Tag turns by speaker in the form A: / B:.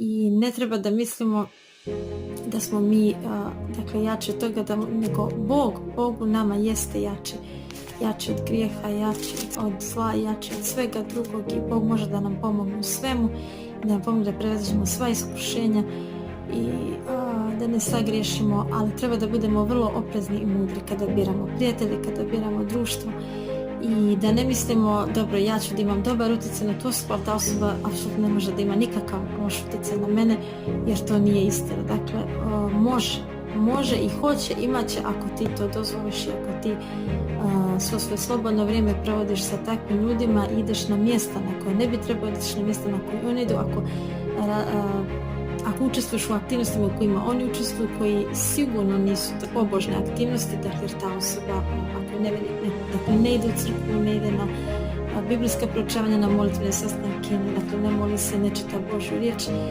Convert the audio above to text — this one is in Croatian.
A: i ne treba da mislimo da smo mi dakle jači od toga, nego Bog u nama jeste jači od grijeha, jači od zla, jači od svega drugog i Bog može da nam pomogne u svemu, da nam pomogne da prevaziđemo sva iskušenja i da ne sagriješimo, ali treba da budemo vrlo oprezni i mudri kada biramo prijatelje, kada biramo društvo i da ne mislimo, dobro, ja ću da imam dobar utjecaj na tu osobu, ali ta osoba apsolutno ne može da ima nikakav loš utjecaj na mene, jer to nije istina. Dakle, može i hoće, imat će ako ti to dozvoliš i ako ti svo svoje slobodno vrijeme provodiš sa takvim ljudima i ideš na mjesta na koje ne bi trebao, ideš na mjesta na koje oni idu, ako učestvuješ u aktivnostima u kojima oni učestvuju, koji sigurno nisu pobožne aktivnosti, dakle ta osoba ako ne ide u crkvu, ne ide na biblijska proučavanja, na molitvene sastanke, dakle ne moli se, ne čita Božju riječ,